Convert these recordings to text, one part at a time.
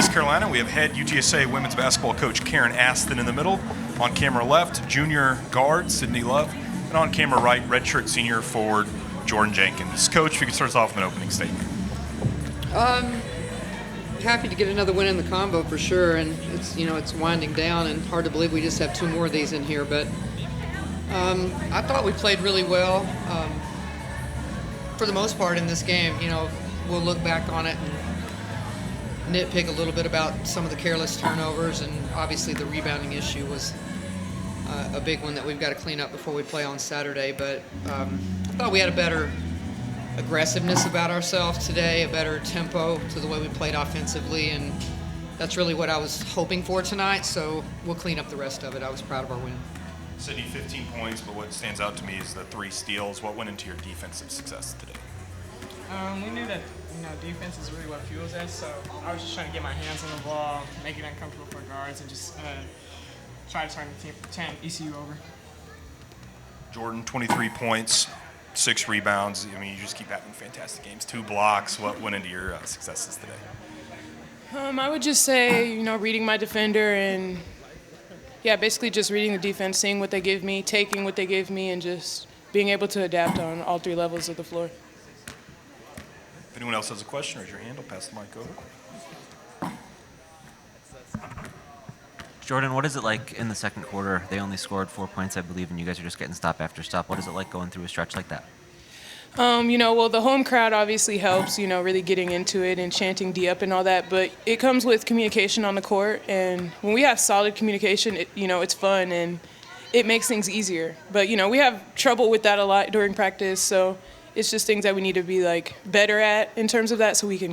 East Carolina. We have head UTSA women's basketball coach Karen Aston in the middle. On camera left, junior guard Sidney Love. And on camera right, redshirt senior forward Jordyn Jenkins. Coach, if you could start us off with an opening statement. Happy to get another win in the combo for sure, and it's winding down and hard to believe we just have 2 more of these in here, but I thought we played really well for the most part in this game. We'll look back on it and nitpick a little bit about some of the careless turnovers, and obviously the rebounding issue was a big one that we've got to clean up before we play on Saturday, but I thought we had a better aggressiveness about ourselves today, a better tempo to the way we played offensively, and that's really what I was hoping for tonight, so we'll clean up the rest of it. I was proud of our win. Sidney, 15 points, but what stands out to me is the 3 steals. What went into your defensive success today? We knew that defense is really what fuels us, so I was just trying to get my hands on the ball, make it uncomfortable for guards, and just try to turn the team ECU over. Jordyn, 23 points, 6 rebounds. I mean, you just keep having fantastic games. 2 blocks. What went into your successes today? I would just say, reading my defender and, basically just reading the defense, seeing what they give me, taking what they give me, and just being able to adapt on all 3 levels of the floor. If anyone else has a question, raise your hand. I'll pass the mic over. Jordyn, what is it like in the second quarter? They only scored 4 points, I believe, and you guys are just getting stop after stop. What is it like going through a stretch like that? The home crowd obviously helps, really getting into it and chanting D up and all that, but it comes with communication on the court, and when we have solid communication, it's fun and it makes things easier. But, we have trouble with that a lot during practice, so it's just things that we need to be, better at in terms of that so we can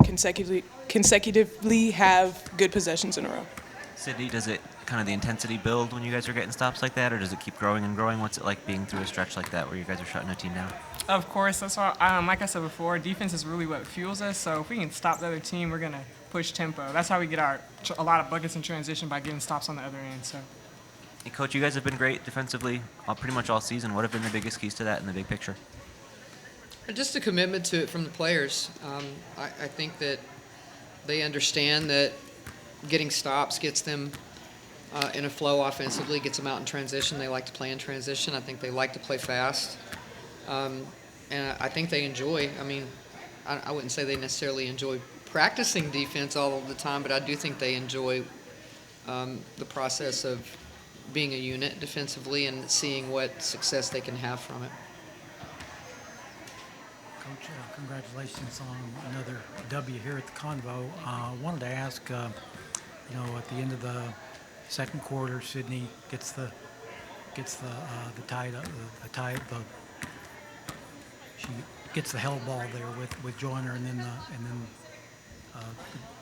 consecutively have good possessions in a row. Sidney, does it kind of the intensity build when you guys are getting stops like that, or does it keep growing and growing? What's it like being through a stretch like that where you guys are shutting a team down? Of course, that's why, like I said before, defense is really what fuels us, so if we can stop the other team, we're going to push tempo. That's how we get a lot of buckets in transition, by getting stops on the other end. So. Hey, Coach, you guys have been great defensively pretty much all season. What have been the biggest keys to that in the big picture? Just a commitment to it from the players. I think that they understand that getting stops gets them in a flow offensively, gets them out in transition. They like to play in transition. I think they like to play fast. And I think they enjoy, I wouldn't say they necessarily enjoy practicing defense all of the time, but I do think they enjoy the process of being a unit defensively and seeing what success they can have from it. Coach, congratulations on another W here at the Convo. I wanted to ask, at the end of the second quarter, Sidney gets the she gets the held ball there with Joyner, and then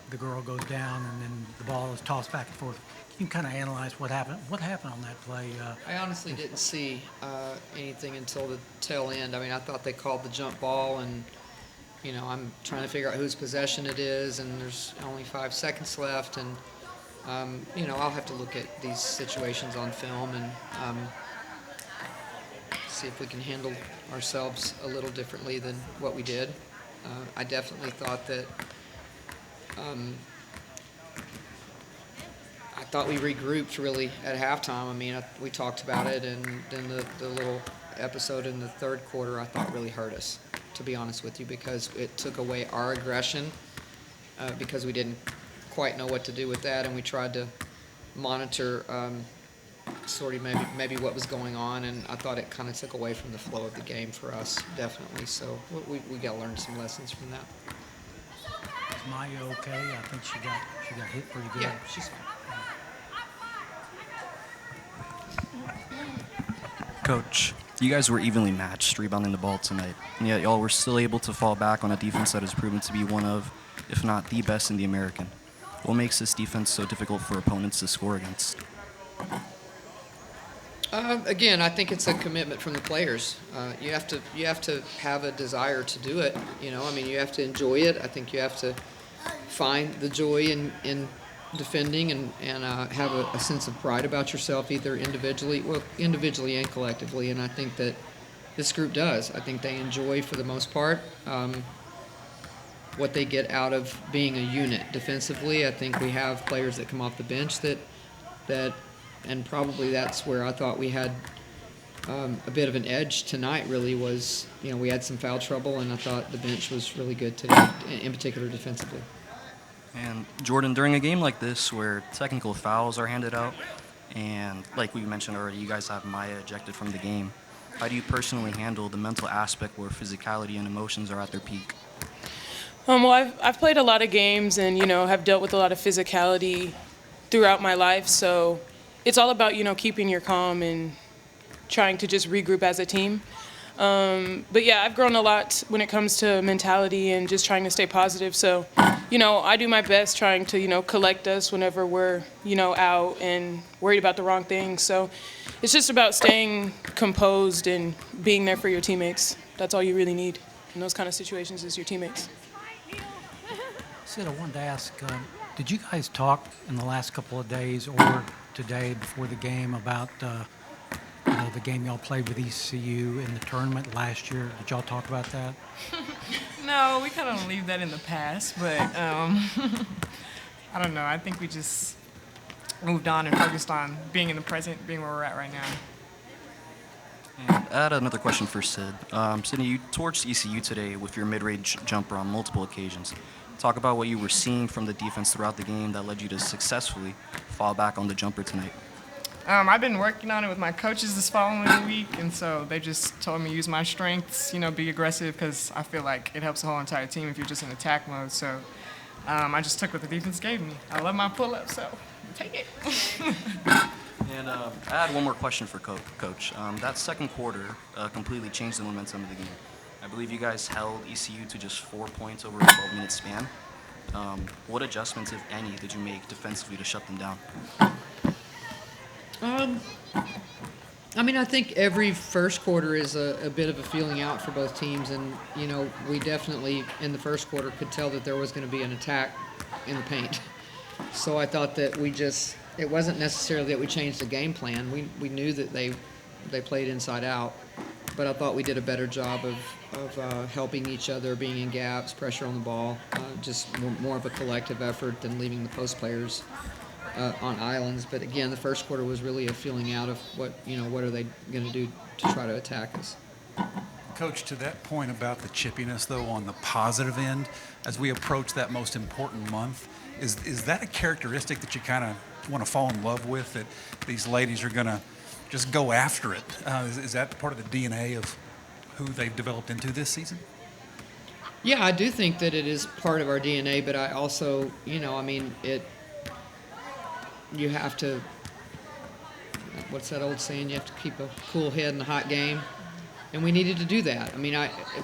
the girl goes down, and then the ball is tossed back and forth. Can you kind of analyze what happened on that play? I honestly didn't see anything until the tail end. I thought they called the jump ball, and I'm trying to figure out whose possession it is, and there's only 5 seconds left, and I'll have to look at these situations on film and see if we can handle ourselves a little differently than what we did. I definitely thought that I thought we regrouped really at halftime. We talked about it, and then the little episode in the third quarter I thought really hurt us, to be honest with you, because it took away our aggression because we didn't quite know what to do with that, and we tried to monitor sort of maybe what was going on, and I thought it kind of took away from the flow of the game for us, definitely. So we got to learn some lessons from that. Is Maya okay? I think she got hit pretty good. Yeah, she's fine. Coach, you guys were evenly matched rebounding the ball tonight, and yet y'all were still able to fall back on a defense that has proven to be one of, if not the best in the American. What makes this defense so difficult for opponents to score against? Again, I think it's a commitment from the players. You have to have a desire to do it. You have to enjoy it. I think you have to find the joy in defending and have a sense of pride about yourself, either individually and collectively. And I think that this group does. I think they enjoy for the most part. what they get out of being a unit defensively. I think we have players that come off the bench that and probably that's where I thought we had a bit of an edge tonight. Really was, we had some foul trouble, and I thought the bench was really good today, in particular defensively. And Jordyn, during a game like this where technical fouls are handed out, and like we mentioned already, you guys have Maya ejected from the game, how do you personally handle the mental aspect where physicality and emotions are at their peak? Well, I've played a lot of games and, have dealt with a lot of physicality throughout my life. So it's all about, keeping your calm and trying to just regroup as a team. But yeah, I've grown a lot when it comes to mentality and just trying to stay positive. So, I do my best trying to, collect us whenever we're, out and worried about the wrong things. So it's just about staying composed and being there for your teammates. That's all you really need in those kind of situations is your teammates. Sid, I wanted to ask, did you guys talk in the last couple of days or today before the game about the game y'all played with ECU in the tournament last year? Did y'all talk about that? No, we kind of leave that in the past, but I don't know. I think we just moved on and focused on being in the present, being where we're at right now. And I had another question for Sid. Sidney, you torched ECU today with your mid-range jumper on multiple occasions. Talk about what you were seeing from the defense throughout the game that led you to successfully fall back on the jumper tonight. I've been working on it with my coaches this following week, and so they just told me to use my strengths, be aggressive, because I feel like it helps the whole entire team if you're just in attack mode. So I just took what the defense gave me. I love my pull-up, so take it. And I had one more question for Coach. That second quarter completely changed the momentum of the game. I believe you guys held ECU to just 4 points over a 12-minute span. What adjustments, if any, did you make defensively to shut them down? I think every first quarter is a bit of a feeling out for both teams, and we definitely in the first quarter could tell that there was going to be an attack in the paint. So I thought that it wasn't necessarily that we changed the game plan. We knew that they played inside out, but I thought we did a better job of helping each other, being in gaps, pressure on the ball, just more of a collective effort than leaving the post players on islands. But again, the first quarter was really a feeling out of what are they going to do to try to attack us. Coach, to that point about the chippiness, though, on the positive end, as we approach that most important month, is that a characteristic that you kind of want to fall in love with, that these ladies are going to just go after it? Is that part of the DNA of who they've developed into this season? Yeah, I do think that it is part of our DNA, but I also, you have to, what's that old saying? You have to keep a cool head in a hot game. And we needed to do that.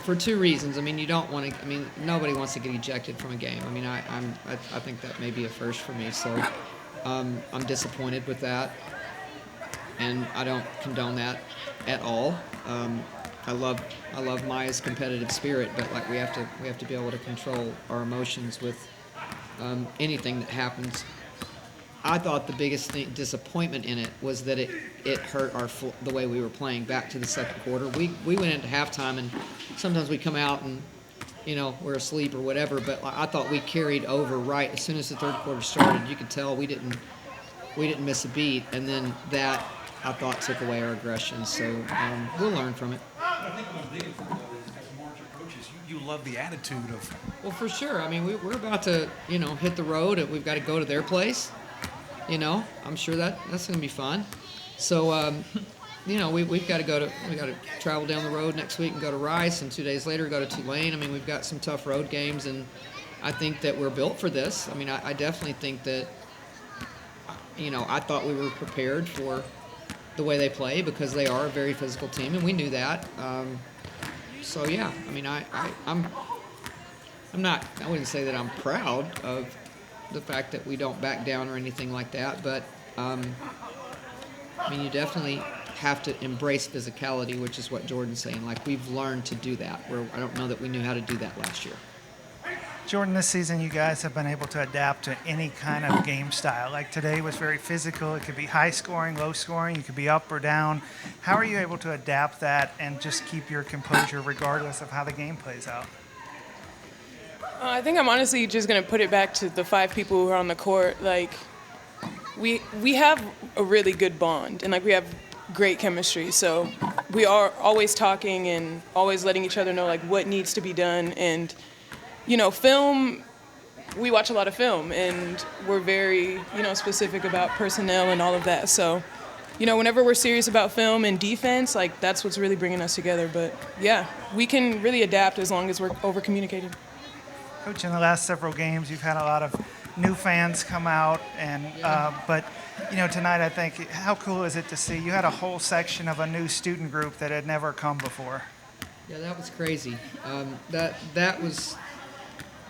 For two reasons. You don't want to, nobody wants to get ejected from a game. I think that may be a first for me. So I'm disappointed with that. And I don't condone that at all. I love Maya's competitive spirit, but we have to be able to control our emotions with anything that happens. I thought the biggest disappointment in it was that it hurt the way we were playing back to the second quarter. We went into halftime, and sometimes we come out and we're asleep or whatever, but I thought we carried over right as soon as the third quarter started. You could tell we didn't miss a beat, and then that I thought took away our aggression. So we'll learn from it. I think what I'm digging for, though, is as marching coaches, you love the attitude of. Well, for sure. We're about to hit the road, and we've got to go to their place. I'm sure that's going to be fun. So, we've got to travel down the road next week and go to Rice, and 2 days later go to Tulane. We've got some tough road games, and I think that we're built for this. I definitely think that, I thought we were prepared for the way they play because they are a very physical team, and we knew that. So, yeah, I'm not, I wouldn't say that I'm proud of the fact that we don't back down or anything like that, but you definitely have to embrace physicality, which is what Jordyn's saying. We've learned to do that, where I don't know that we knew how to do that last year. Jordyn, this season you guys have been able to adapt to any kind of game style. Like today was very physical. It could be high scoring, low scoring. You could be up or down. How are you able to adapt that and just keep your composure regardless of how the game plays out? I think I'm honestly just going to put it back to the 5 people who are on the court. Like, we have a really good bond, and, like, we have great chemistry. So we are always talking and always letting each other know, like, what needs to be done. And, film, we watch a lot of film, and we're very, specific about personnel and all of that. So, whenever we're serious about film and defense, like, that's what's really bringing us together. But, yeah, we can really adapt as long as we're over-communicating. Coach, in the last several games, you've had a lot of new fans come out, and but tonight I think how cool is it to see you had a whole section of a new student group that had never come before. Yeah, that was crazy. That was.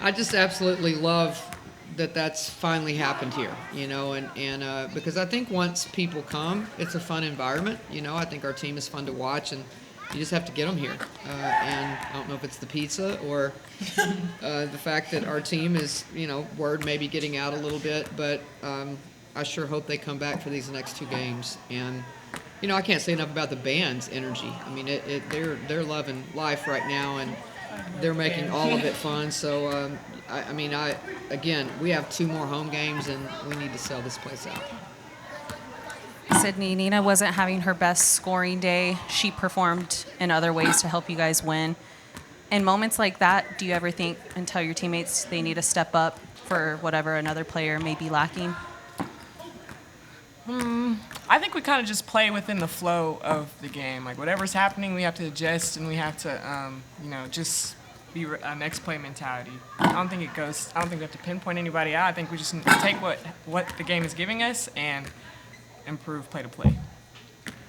I just absolutely love that that's finally happened here, and because I think once people come, it's a fun environment. I think our team is fun to watch, and you just have to get them here. And I don't know if it's the pizza or the fact that our team is, word maybe getting out a little bit, but I sure hope they come back for these next 2 games. And, I can't say enough about the band's energy. I mean, they're loving life right now, and they're making all of it fun. So, again, we have 2 more home games, and we need to sell this place out. Sidney, Nina wasn't having her best scoring day. She performed in other ways to help you guys win. In moments like that, do you ever think and tell your teammates they need to step up for whatever another player may be lacking? I think we kind of just play within the flow of the game. Like, whatever's happening, we have to adjust, and we have to, just be a next play mentality. I don't think we have to pinpoint anybody out. I think we just take what the game is giving us and improve play to play.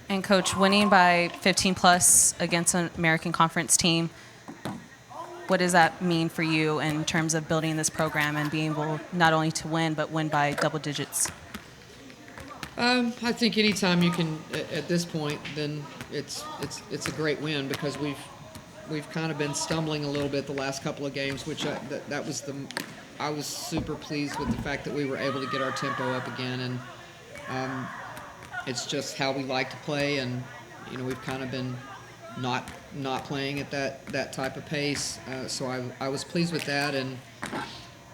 And Coach, winning by 15 plus against an American Conference team, what does that mean for you in terms of building this program and being able not only to win but win by double digits? I think anytime you can, at this point, then it's a great win, because we've kind of been stumbling a little bit the last couple of games, which I was super pleased with the fact that we were able to get our tempo up again, and it's just how we like to play, and we've kind of been not playing at that type of pace. So I was pleased with that, and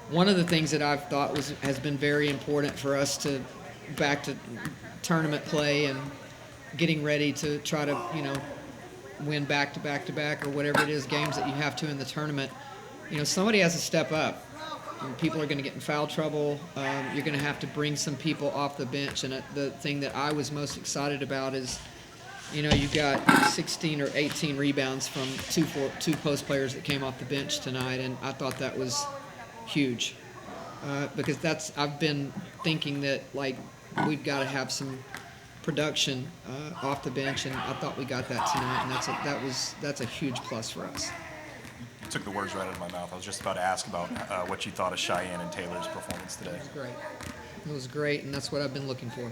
one of the things that I've thought has been very important for us to back to tournament play and getting ready to try to win back to back or whatever it is, games that you have to in the tournament. Somebody has to step up. People are going to get in foul trouble. You're going to have to bring some people off the bench. And the thing that I was most excited about is, you've got 16 or 18 rebounds from two post players that came off the bench tonight, and I thought that was huge, because I've been thinking that, like, we've got to have some production off the bench, and I thought we got that tonight, and that's a huge plus for us. You took the words right out of my mouth. I was just about to ask about what you thought of Cheyenne and Taylor's performance today. It was great, and that's what I've been looking for.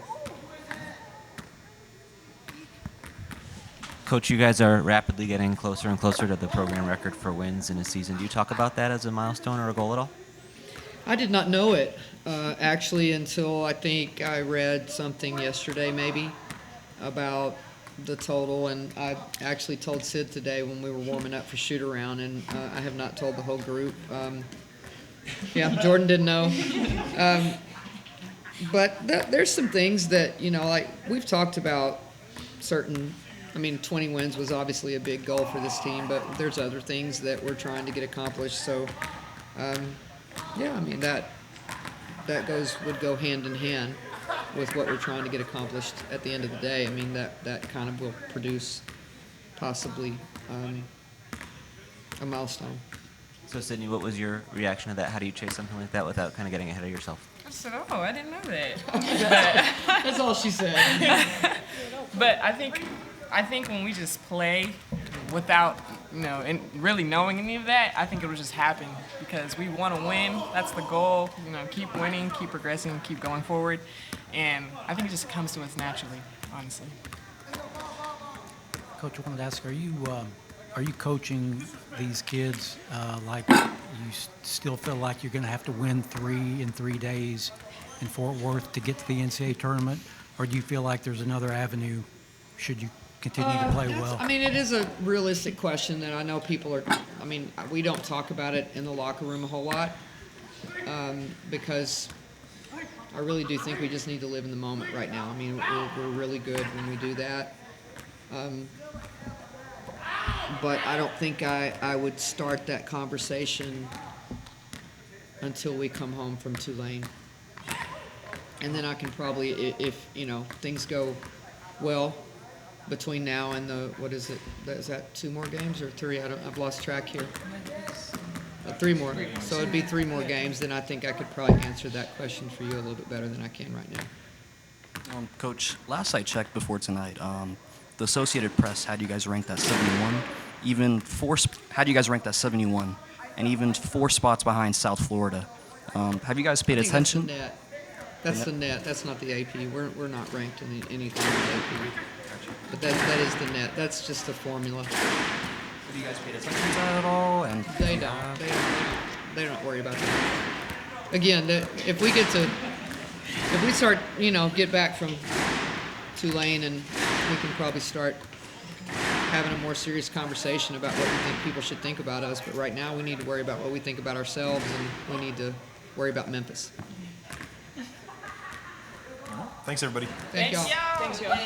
Coach, you guys are rapidly getting closer and closer to the program record for wins in a season. Do you talk about that as a milestone or a goal at all? I did not know it, actually, until I think I read something yesterday, maybe, about the total, and I actually told Sid today when we were warming up for shoot-around, and I have not told the whole group. Jordyn didn't know. But there's some things that, like we've talked about certain, 20 wins was obviously a big goal for this team, but there's other things that we're trying to get accomplished. So, that would go hand in hand with what we're trying to get accomplished at the end of the day. That kind of will produce possibly a milestone. So, Sidney, what was your reaction to that? How do you chase something like that without kind of getting ahead of yourself? I said, I didn't know that. That's all she said. But I think when we just play without, and really knowing any of that, I think it will just happen, because we want to win. That's the goal. Keep winning, keep progressing, keep going forward. And I think it just comes to us naturally, honestly. Coach, I wanted to ask, are you coaching these kids like you still feel like you're going to have to win 3 in 3 days in Fort Worth to get to the NCAA tournament, or do you feel like there's another avenue should you continue to play That's- well? I mean, it is a realistic question that I know people are. I mean, we don't talk about it in the locker room a whole lot because I really do think we just need to live in the moment right now. I mean, we're really good when we do that. But I don't think I would start that conversation until we come home from Tulane. And then I can probably, if things go well between now and what is it? Is that 2 more games or 3? I've lost track here. 3 more. So it'd be 3 more games. Then I think I could probably answer that question for you a little bit better than I can right now. Coach, last I checked before tonight, the Associated Press had you guys ranked at 71. Had you guys ranked at 71, and even 4 spots behind South Florida. Have you guys paid attention? That's the net. That's not the AP. We're not ranked in anything in the AP. But that is the net. That's just the formula. Have you guys paid attention to that at all? And They don't. They don't worry about that. Again, if we start, get back from Tulane, and we can probably start having a more serious conversation about what we think people should think about us. But right now, we need to worry about what we think about ourselves, and we need to worry about Memphis. Thanks, everybody. Thank y'all. Thanks, y'all.